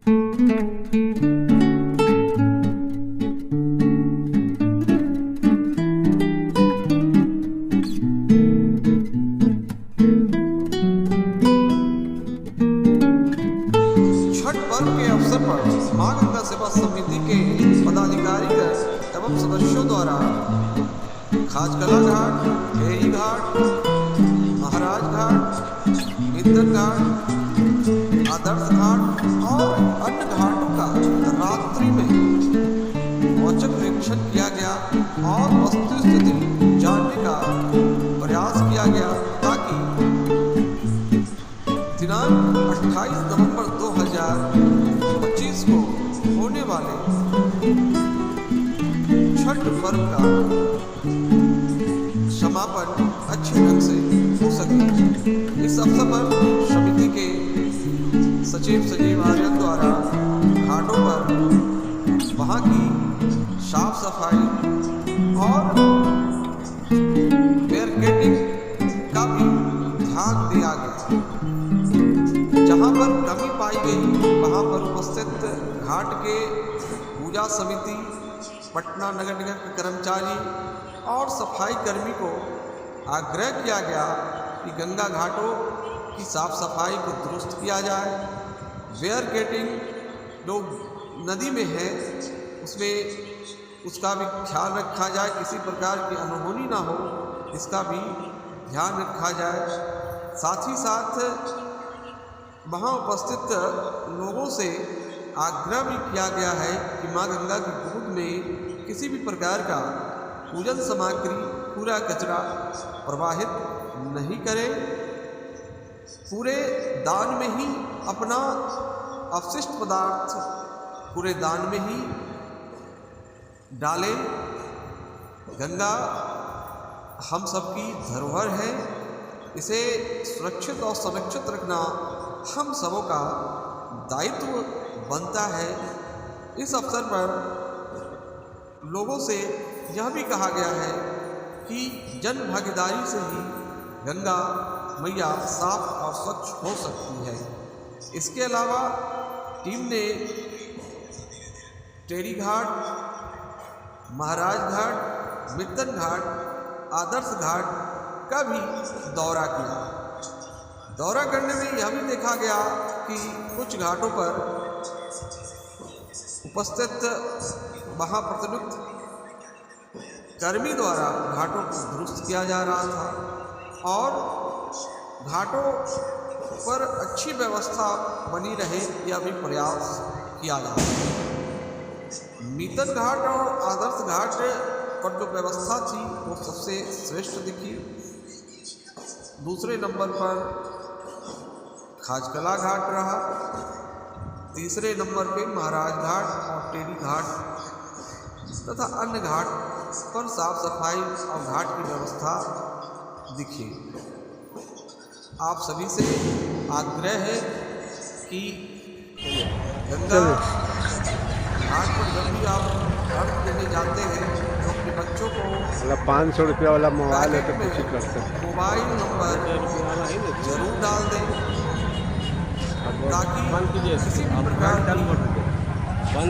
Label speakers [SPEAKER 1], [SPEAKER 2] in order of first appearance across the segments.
[SPEAKER 1] छठ पर्व के अवसर पर मां गंगा सेवा समिति के पदाधिकारी एवं सदस्यों द्वारा खाजकला घाट, खेरी घाट, महाराज घाट, मित्तन घाट, आदर्श घाट और अन्य घाटों का रात्रि में औचक निरीक्षण किया गया और वस्तु स्थिति जानने का प्रयास किया गया ताकि दिनांक 28 नवंबर 2025 को होने वाले छठ पर्व का समापन अच्छे ढंग से हो सके। इस अवसर पर समिति के सचिव आर्यन द्वारा घाटों पर वहां की साफ सफाई और बैरिकेडिंग का भी ध्यान दिया गया। जहां पर कमी पाई गई वहां पर उपस्थित घाट के पूजा समिति, पटना नगर निगम के कर्मचारी और सफाई कर्मी को आग्रह किया गया कि गंगा घाटों की साफ सफाई को दुरुस्त किया जाए। बैरिकेडिंग जो नदी में है उसमें उसका भी ख्याल रखा जाए, किसी प्रकार की अनहोनी ना हो इसका भी ध्यान रखा जाए। साथ ही साथ वहाँ उपस्थित लोगों से आग्रह भी किया गया है कि माँ गंगा की गोद में किसी भी प्रकार का पूजन सामग्री, पूरा कचरा प्रवाहित नहीं करें। पूरे दान में ही अपना अवशिष्ट पदार्थ पूरे दान में ही डालें। गंगा हम सबकी धरोहर है, इसे सुरक्षित और संरक्षित रखना हम सबों का दायित्व बनता है। इस अवसर पर लोगों से यह भी कहा गया है कि जन भागीदारी से ही गंगा मैया साफ और स्वच्छ हो सकती है। इसके अलावा टीम ने टेरी घाट, महाराज घाट, मित्तन घाट, आदर्श घाट का भी दौरा किया। दौरा करने में यह भी देखा गया कि कुछ घाटों पर उपस्थित महाप्रतिनियुक्त कर्मी द्वारा घाटों को दुरुस्त किया जा रहा था और घाटों पर अच्छी व्यवस्था बनी रहे यह भी प्रयास किया जा रहा है। मित्तन घाट और आदर्श घाट पर जो व्यवस्था थी वो सबसे श्रेष्ठ दिखी। दूसरे नंबर पर खाजकला घाट रहा, तीसरे नंबर पे महाराज घाट और टेरी घाट तथा अन्य घाट पर साफ सफाई और घाट की व्यवस्था दिखी। आप सभी से आग्रह है कि गंगा घाट पर जब भी आप अर्घ देने जाते हैं तो अपने बच्चों को
[SPEAKER 2] 500 रुपया वाला मोबाइल है तो कुछ कर सकते,
[SPEAKER 1] मोबाइल नंबर जरूर डाल दें ताकि किसी भी प्रकार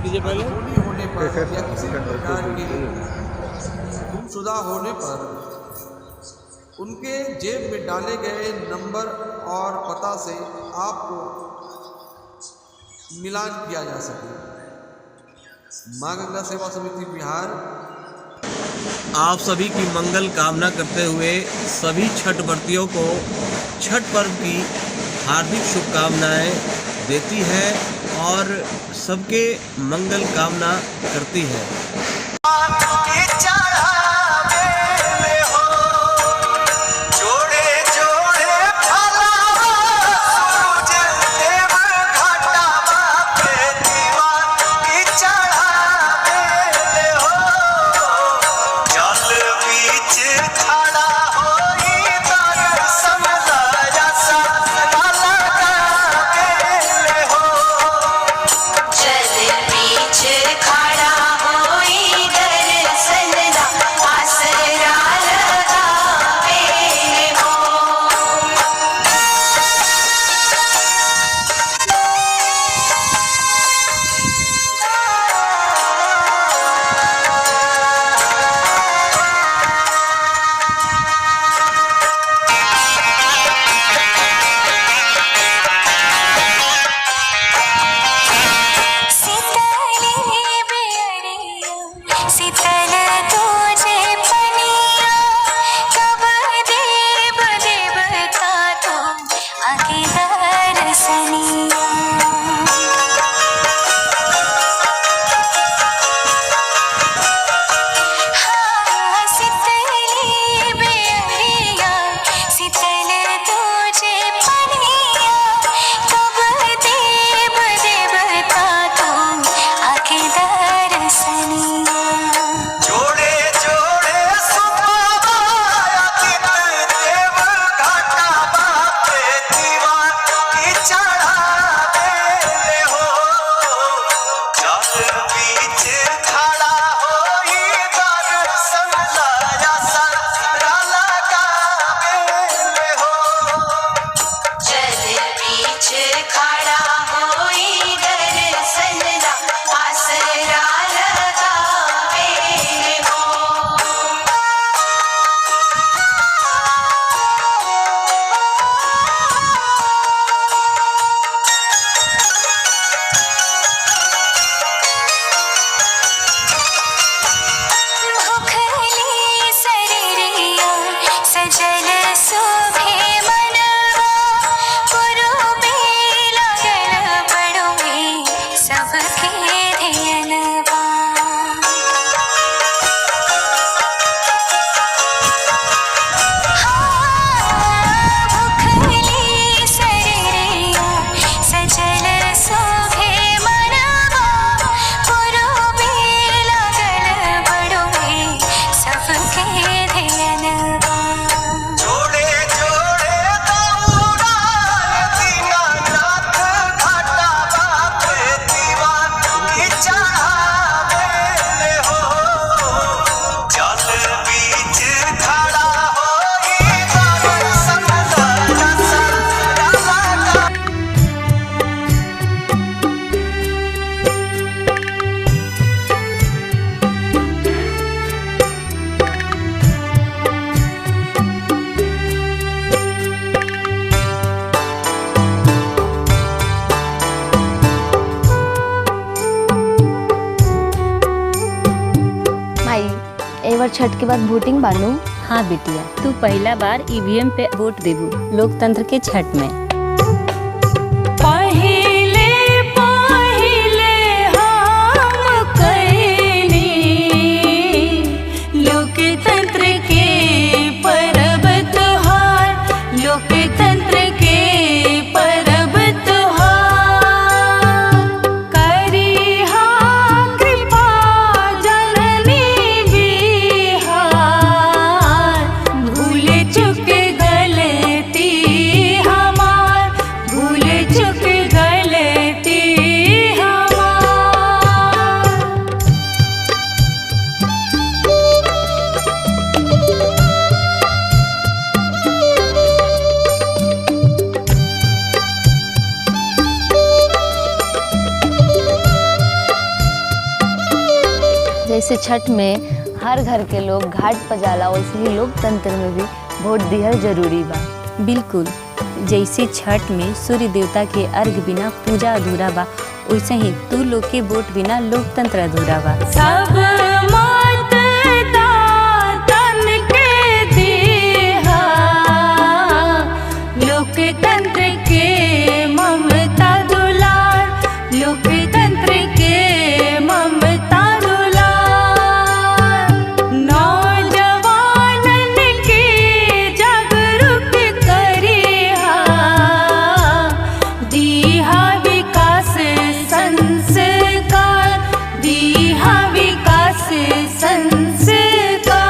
[SPEAKER 1] की
[SPEAKER 3] पहले
[SPEAKER 1] होने पर या किसी भी प्रकार की गुमशुदा होने पर उनके जेब में डाले गए नंबर और पता से आपको मिलान किया जा सके। मां गंगा सेवा समिति बिहार आप सभी की मंगल कामना करते हुए सभी छठ व्रतियों को छठ पर्व की हार्दिक शुभकामनाएं देती है और सबके मंगल कामना करती है।
[SPEAKER 4] जल बीच खड़ा होई दर
[SPEAKER 3] और छठ के बाद वोटिंग बानू।
[SPEAKER 4] हाँ बिटिया, तू पहला बार ईवीएम पे वोट देबू लोकतंत्र के छठ में।
[SPEAKER 3] जैसे छठ में हर घर के लोग घाट पर जाला, वैसे ही लोकतंत्र में भी वोट दिहल जरूरी बा।
[SPEAKER 4] बिल्कुल, जैसे छठ में सूर्य देवता के अर्घ बिना पूजा अधूरा बा, वैसे ही तू लोग के वोट बिना लोकतंत्र अधूरा बा। सब लोकतंत्र के ममता दुलार, लोकतंत्र के ममता दुलार, नौजवानन के जागरूक करिहा, दीहा विकास संस्कार, दीहा विकास संस्कार।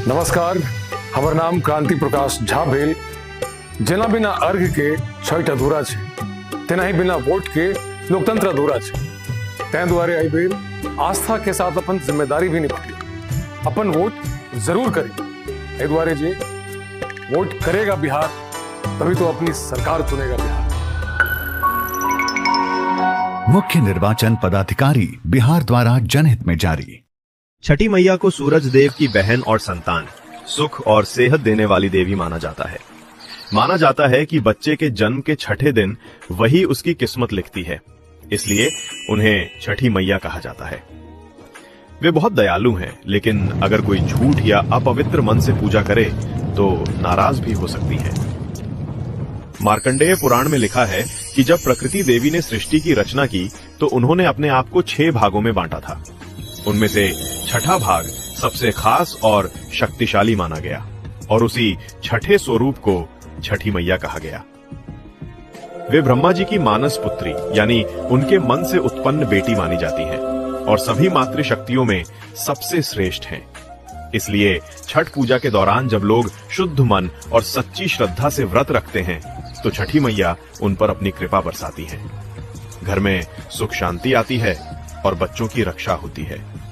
[SPEAKER 5] नमस्कार, हमार नाम क्रांति प्रकाश झा भेल। जेना बिना अर्घ के छठ अधूरा छे, तेना ही बिना वोट के लोकतंत्र अधूरा छे। तै दुआरे आई बेर आस्था के साथ अपन जिम्मेदारी भी निभाई, अपन वोट जरूर करें। ए दुआरे जे वोट करेगा बिहार, तभी तो अपनी सरकार चुनेगा बिहार।
[SPEAKER 6] मुख्य निर्वाचन पदाधिकारी बिहार द्वारा जनहित में जारी।
[SPEAKER 7] छठी मैया को सूरज देव की बहन और संतान, सुख और सेहत देने वाली देवी माना जाता है। माना जाता है कि बच्चे के जन्म के छठे दिन वही उसकी किस्मत लिखती है, इसलिए उन्हें छठी मैया कहा जाता है। वे बहुत दयालु हैं, लेकिन अगर कोई झूठ या अपवित्र मन से पूजा करे तो नाराज भी हो सकती हैं। मार्कंडेय पुराण में लिखा है कि जब प्रकृति देवी ने सृष्टि की रचना की तो उन्होंने अपने आप को 6 भागों में बांटा था। उनमें से छठा भाग सबसे खास और शक्तिशाली माना गया और उसी छठे स्वरूप को छठी मैया कहा गया। वे ब्रह्मा जी की मानस पुत्री यानी उनके मन से उत्पन्न बेटी मानी जाती हैं और सभी मातृशक्तियों में सबसे श्रेष्ठ हैं। इसलिए छठ पूजा के दौरान जब लोग शुद्ध मन और सच्ची श्रद्धा से व्रत रखते हैं तो छठी मैया उन पर अपनी कृपा बरसाती हैं। घर में सुख शांति आती है और बच्चों की रक्षा होती है।